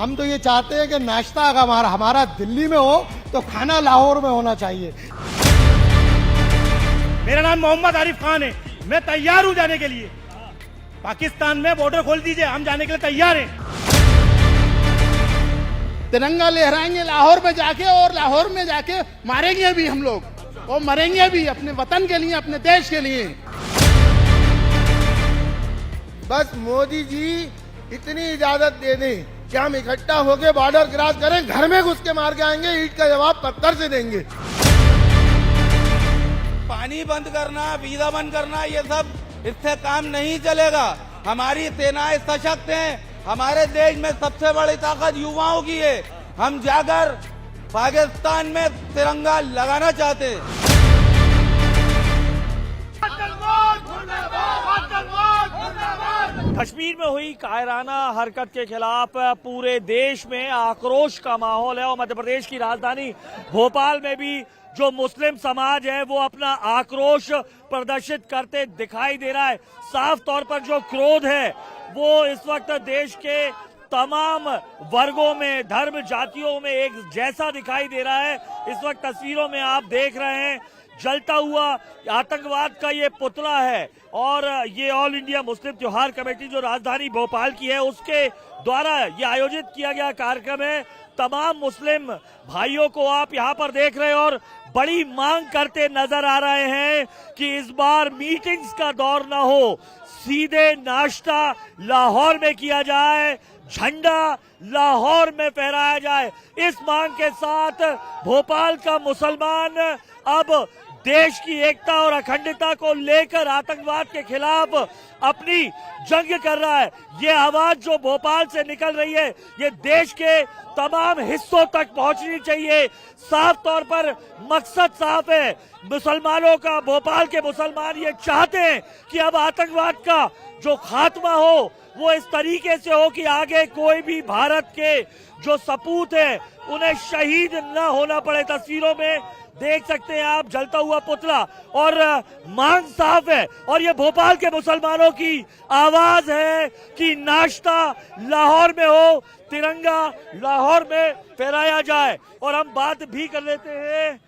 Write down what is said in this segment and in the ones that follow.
हम तो ये चाहते हैं कि नाश्ता अगर हमारा दिल्ली में हो तो खाना लाहौर में होना चाहिए। मेरा नाम मोहम्मद आरिफ खान है, मैं तैयार हूं जाने के लिए। पाकिस्तान में बॉर्डर खोल दीजिए, हम जाने के लिए तैयार हैं। तिरंगा लहराएंगे लाहौर में जाके, और लाहौर में जाके मारेंगे भी हम लोग, और मरेंगे भी अपने वतन के लिए, अपने देश के लिए। बस मोदी जी इतनी इजाजत दे दें कि हम इकट्ठा होकर बॉर्डर क्रॉस करें, घर में घुस के मार के आएंगे, ईंट का जवाब पत्थर से देंगे। पानी बंद करना, वीजा बंद करना, ये सब इससे काम नहीं चलेगा। हमारी सेनाएं सशक्त हैं, हमारे देश में सबसे बड़ी ताकत युवाओं की है। हम जाकर पाकिस्तान में तिरंगा लगाना चाहते हैं। कश्मीर में हुई कायराना हरकत के खिलाफ पूरे देश में आक्रोश का माहौल है और मध्य प्रदेश की राजधानी भोपाल में भी जो मुस्लिम समाज है वो अपना आक्रोश प्रदर्शित करते दिखाई दे रहा है। साफ तौर पर जो क्रोध है वो इस वक्त देश के तमाम वर्गों में, धर्म, जातियों में एक जैसा दिखाई दे रहा है। इस वक्त तस्वीरों में आप देख रहे हैं जलता हुआ आतंकवाद का ये पुतला है और ये ऑल इंडिया मुस्लिम त्योहार कमेटी जो राजधानी भोपाल की है उसके द्वारा ये आयोजित किया गया कार्यक्रम है। तमाम मुस्लिम भाइयों को आप यहाँ पर देख रहे हैं और बड़ी मांग करते नजर आ रहे हैं कि इस बार मीटिंग्स का दौर न हो, सीधे नाश्ता लाहौर में किया जाए, झंडा लाहौर में फहराया जाए। इस मांग के साथ भोपाल का मुसलमान अब देश की एकता और अखंडता को लेकर आतंकवाद के खिलाफ अपनी जंग कर रहा है। ये आवाज जो भोपाल से निकल रही है ये देश के तमाम हिस्सों तक पहुंचनी चाहिए। साफ तौर पर मकसद साफ है, मुसलमानों का, भोपाल के मुसलमान ये चाहते हैं कि अब आतंकवाद का जो खात्मा हो वो इस तरीके से हो कि आगे कोई भी भारत के जो सपूत है उन्हें शहीद न होना पड़े। तस्वीरों में देख सकते हैं आप जलता हुआ पुतला और मांग साफ है और ये भोपाल के मुसलमानों की आवाज है कि नाश्ता लाहौर में हो, तिरंगा लाहौर में फहराया जाए। और हम बात भी कर लेते हैं,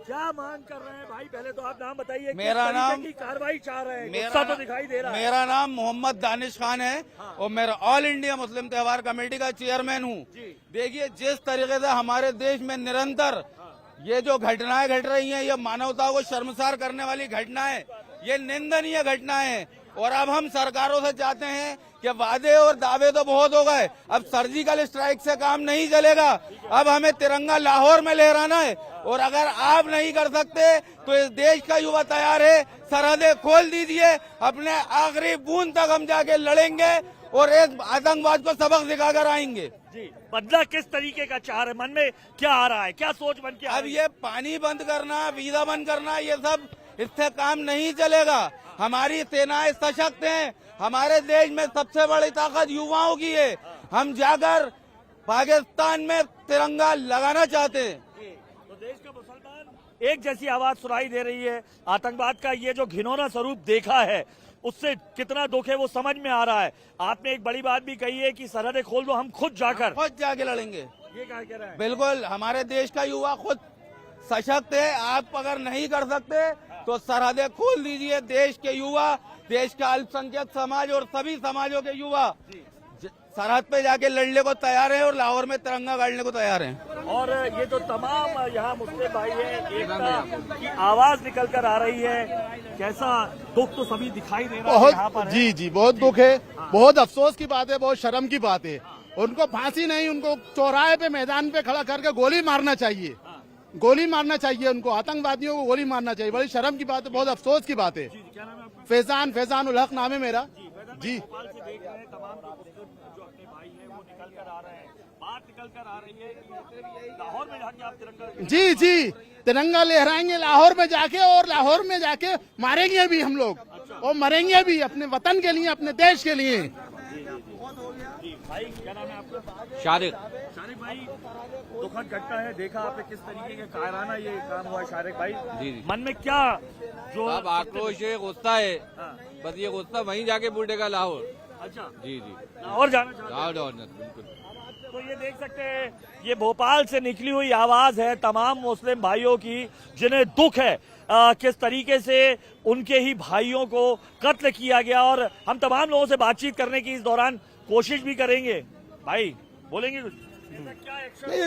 क्या मांग कर रहे हैं भाई? पहले तो आप नाम बताइए। मेरा नाम की कार्रवाई चाह रहे हैं, गुस्सा तो दिखाई दे रहा है। मेरा नाम मोहम्मद दानिश खान है और मैं ऑल इंडिया मुस्लिम त्योहार कमेटी का चेयरमैन हूँ। देखिए जिस तरीके से हमारे देश में निरंतर ये जो घटनाएं घट रही हैं, ये मानवता को शर्मसार करने वाली घटनाएं, ये निंदनीय घटनाएं हैं। और अब हम सरकारों से चाहते हैं कि वादे और दावे तो बहुत हो गए, अब सर्जिकल स्ट्राइक से काम नहीं चलेगा। अब हमें तिरंगा लाहौर में लहराना है और अगर आप नहीं कर सकते तो इस देश का युवा तैयार है। सरहदें खोल दीजिए, अपने आखिरी बूंद तक हम जाके लड़ेंगे और इस आतंकवाद को सबक सिखाकर आएंगे। जी, बदला किस तरीके का चाह रहे, मन में क्या आ रहा है, क्या सोच बन के? अब ये पानी बंद करना, वीजा बंद करना, ये सब इससे काम नहीं चलेगा। हमारी सेनाएं सशक्त हैं, हमारे देश में सबसे बड़ी ताकत युवाओं की है। हम जाकर पाकिस्तान में तिरंगा लगाना चाहते हैं। तो देश का मुसलमान एक जैसी आवाज सुनाई दे रही है। आतंकवाद का ये जो घिनौना स्वरूप देखा है उससे कितना दुख है वो समझ में आ रहा है। आपने एक बड़ी बात भी कही है कि सरहदें खोल दो, हम खुद जाके लड़ेंगे। ये क्या कह रहे हैं? बिल्कुल, हमारे देश का युवा खुद सशक्त है। आप अगर नहीं कर सकते तो सरहदें खोल दीजिए। देश के युवा, देश का अल्पसंख्यक समाज और सभी समाजों के युवा सरहद पे जाके लड़ने को तैयार है और लाहौर में तिरंगा गाड़ने को तैयार हैं। और ये जो तमाम यहाँ मुस्लिम भाई है, एकता की आवाज निकल कर आ रही है, कैसा दुख तो सभी दिखाई दे रहा है यहाँ पर। जी जी, बहुत दुख है, बहुत अफसोस की बात है, बहुत शर्म की बात है। उनको फांसी नहीं, उनको चौराहे पे, मैदान पे खड़ा करके गोली मारना चाहिए, गोली मारना चाहिए उनको, आतंकवादियों को गोली मारना चाहिए। बड़ी शर्म की बात है, बहुत अफसोस की बात है। फैजान उल हक नाम है मेरा। जी, लाहौर में जाके आप तिरंगा, जी जी, तिरंगा लहराएंगे लाहौर में जाके, और लाहौर में जाके मारेंगे भी हम लोग, और मरेंगे भी अपने वतन के लिए, अपने देश के लिए। भाई क्या नाम है आपका? शारिक भाई, दुखद घटना है, देखा आपने किस तरीके के कायराना ये काम हुआ है शारिक भाई? जी। मन में क्या जो अब आक्रोश है, गुस्सा है, बस ये गुस्सा वहीं जाके बूटेगा लाहौर। अच्छा, जी जी, लाहौर जाना चाहते हैं? लाहौर बिल्कुल। तो ये देख सकते हैं, ये भोपाल से निकली हुई आवाज है तमाम मुस्लिम भाइयों की, जिन्हें दुख है किस तरीके से उनके ही भाइयों को कत्ल किया गया। और हम तमाम लोगों से बातचीत करने की इस दौरान कोशिश भी करेंगे। भाई बोलेंगे कुछ? नहीं,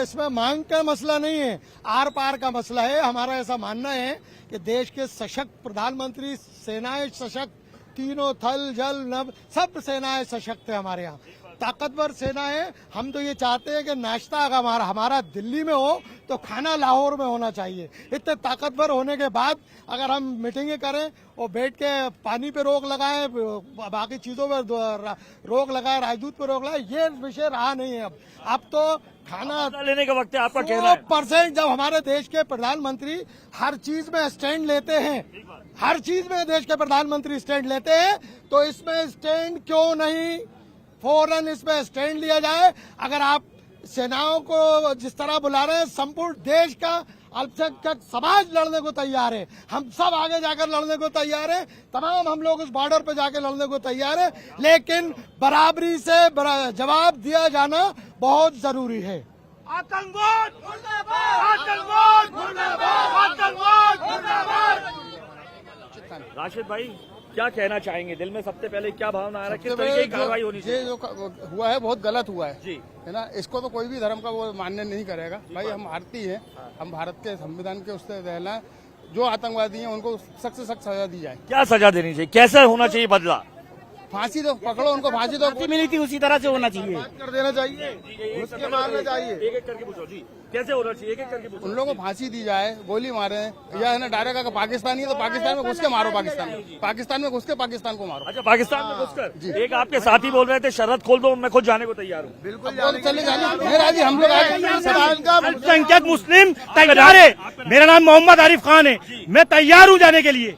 इसमें मांग का मसला नहीं है, आर पार का मसला है। हमारा ऐसा मानना है कि देश के सशक्त प्रधानमंत्री, सेनाएं सशक्त, तीनों थल जल नभ सब सेनाएं सशक्त है हमारे यहाँ, ताकतवर सेना है। हम तो ये चाहते हैं कि नाश्ता अगर हमारा दिल्ली में हो तो खाना लाहौर में होना चाहिए। इतने ताकतवर होने के बाद अगर हम मीटिंगें करें और बैठ के पानी पे रोक लगाएं, बाकी चीजों पे रोक लगाए, राजदूत पे रोक लगाए, ये विषय रहा नहीं है। अब तो खाना लेने का वक्त है, आपका कहना है। 100% जब हमारे देश के प्रधानमंत्री हर चीज में स्टैंड लेते हैं, हर चीज में देश के प्रधानमंत्री स्टैंड लेते हैं, तो इसमें स्टैंड क्यों नहीं फौरन इसमें स्टैंड लिया जाए। अगर आप सेनाओं को जिस तरह बुला रहे हैं, संपूर्ण देश का अल्पसंख्यक समाज लड़ने को तैयार है, हम सब आगे जाकर लड़ने को तैयार है, तमाम हम लोग उस बॉर्डर पे जाकर लड़ने को तैयार है, लेकिन बराबरी से जवाब दिया जाना बहुत जरूरी है। आतंकवाद मुर्दाबाद, आतंकवाद मुर्दाबाद, आतंकवाद मुर्दाबाद। राशिद भाई क्या कहना चाहेंगे? दिल में सबसे पहले क्या भावना आ रहा है, किस तरीके की कार्रवाई होनी चाहिए? ये जो हुआ है बहुत गलत हुआ है जी, है ना। इसको तो कोई भी धर्म का वो मान्य नहीं करेगा। भाई हम भारतीय हैं, हम भारत के संविधान के उससे रहना, जो आतंकवादी हैं उनको सख्त से सख्त सजा दी जाए। क्या सजा देनी चाहिए, कैसे होना चाहिए बदला? फांसी दो, पकड़ो उनको, फांसी दो। मिली थी उसी तरह से होना चाहिए, कर देना चाहिए, घुस के मारना चाहिए। एक एक करके पूछो जी, कैसे होना चाहिए, एक एक करके पूछो। उन लोगों को फांसी दी जाए, गोली मारे, या है ना डायरेक्ट अगर पाकिस्तानी है तो पाकिस्तान में घुस के मारो, पाकिस्तान में घुस के पाकिस्तान को मारो। अच्छा, पाकिस्तान में घुसकर? एक आपके साथी बोल रहे थे शरत खोल दो, मैं खुद जाने को तैयार हूँ। बिल्कुल चले जाने, मेरा भी हम लोग अल्पसंख्यक मुस्लिम तैयार है। मेरा नाम मोहम्मद आरिफ खान है, मैं तैयार हूँ जाने के लिए।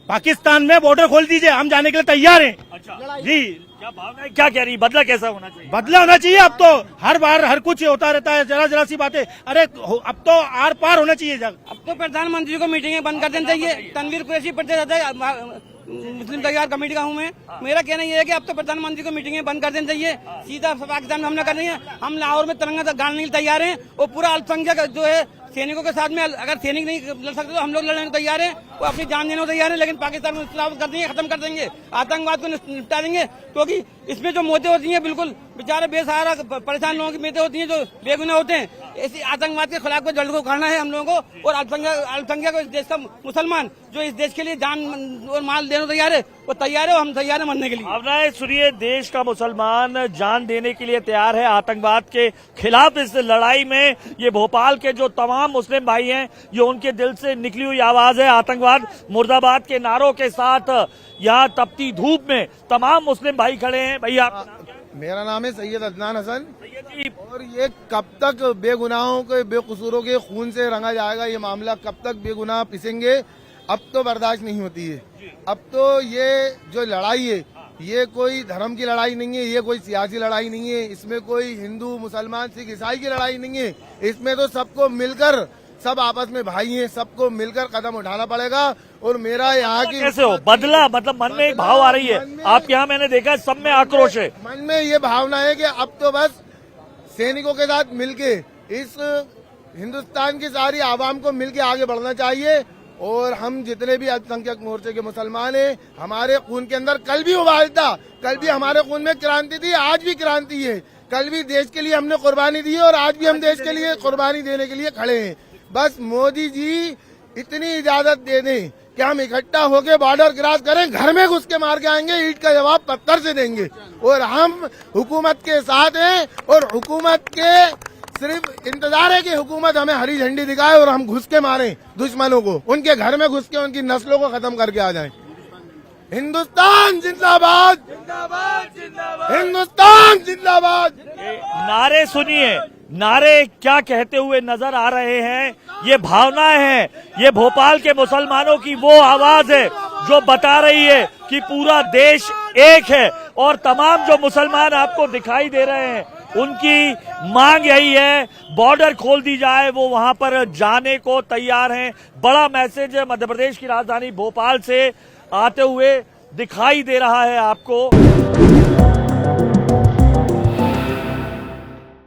पाकिस्तान में बॉर्डर खोल दीजिए, हम जाने के लिए तैयार हैं। अच्छा जी, क्या भावना है, क्या कह रही, बदला कैसा होना चाहिए? बदला होना चाहिए। अब तो हर बार हर कुछ होता रहता है, जरा जरा सी बातें। अरे अब तो आर पार होना चाहिए। अब तो प्रधानमंत्री को मीटिंगें बंद कर देनी चाहिए। तनवीर कुरैशी पढ़ते रहता है, मुस्लिम तैयार कमेटी का हूँ मैं। मेरा कहना यह है कि अब तो प्रधानमंत्री को मीटिंगें बंद कर देनी चाहिए, सीधा पाकिस्तान में हमला करनी है। हम लाहौर में तिरंगा गाड़ने के लिए तैयार हैं, और पूरा अल्पसंख्यक जो है सैनिकों के साथ में, अगर सैनिक नहीं लड़ सकते तो हम लोग लड़ने को तैयार हैं, वो अपनी जान देने को तैयार है। लेकिन पाकिस्तान को इस्लाम कर देंगे, खत्म कर देंगे, आतंकवाद को निपटा देंगे। क्योंकि इसमें जो मौतें होती हैं बिल्कुल बेचारे बेसहारा परेशान लोगों की मौतें होती हैं, जो बेगुनाह होते हैं। ऐसी आतंकवाद के खिलाफ जड़ को उखाड़ना है हम लोगों को। और अल्पसंख्यक इस देश का मुसलमान जो इस देश के लिए जान और माल देने को तैयार है, वो तैयार है, हम तैयार है मरने के लिए। भावनाएं सुनिए, देश का मुसलमान जान देने के लिए तैयार है आतंकवाद के खिलाफ इस लड़ाई में। ये भोपाल के जो तमाम मुस्लिम भाई हैं, ये उनके दिल से निकली हुई आवाज है। आतंकवाद मुर्दाबाद के नारों के साथ यहाँ तपती धूप में तमाम मुस्लिम भाई खड़े हैं। भैया मेरा नाम है सैयद अदनान हसन, और ये कब तक बेगुनाहों के बेकसूरों के खून से रंगा जाएगा ये मामला, कब तक बेगुनाह पिसेंगे? अब तो बर्दाश्त नहीं होती है। अब तो ये जो लड़ाई है, ये कोई धर्म की लड़ाई नहीं है, ये कोई सियासी लड़ाई नहीं है, इसमें कोई हिंदू मुसलमान सिख ईसाई की लड़ाई नहीं है। इसमें तो सबको मिलकर, सब आपस में भाई हैं, सबको मिलकर कदम उठाना पड़ेगा। और मेरा यहाँ की कैसे हो बदला, मतलब मन में एक भाव आ रही है आपके यहाँ, मैंने देखा सब में आक्रोश है। मन में ये भावना है कि अब तो बस सैनिकों के साथ मिलके इस हिंदुस्तान की सारी आवाम को मिलके आगे बढ़ना चाहिए। और हम जितने भी अल्पसंख्यक मोर्चे के मुसलमान हैं, हमारे खून के अंदर कल भी उबाल था, कल भी हमारे खून में क्रांति थी, आज भी क्रांति है। कल भी देश के लिए हमने कुर्बानी दी और आज भी हम देश के लिए कुर्बानी देने के लिए खड़े हैं। बस मोदी जी इतनी इजाजत दे दें कि हम इकट्ठा होके बॉर्डर क्रॉस करें, घर में घुस के मार के आएंगे, ईंट का जवाब पत्थर से देंगे। और हम हुकूमत के साथ हैं, और हुकूमत के सिर्फ इंतजार है कि हुकूमत हमें हरी झंडी दिखाए और हम घुस के मारें दुश्मनों को, उनके घर में घुस के उनकी नस्लों को खत्म करके आ जाएं। हिंदुस्तान जिंदाबाद, हिंदुस्तान जिंदाबाद। नारे सुनिए, नारे क्या कहते हुए नजर आ रहे हैं। ये भावनाएं हैं, ये भोपाल के मुसलमानों की वो आवाज है जो बता रही है कि पूरा देश एक है। और तमाम जो मुसलमान आपको दिखाई दे रहे हैं, उनकी मांग यही है, बॉर्डर खोल दी जाए, वो वहां पर जाने को तैयार हैं। बड़ा मैसेज मध्य प्रदेश की राजधानी भोपाल से आते हुए दिखाई दे रहा है आपको।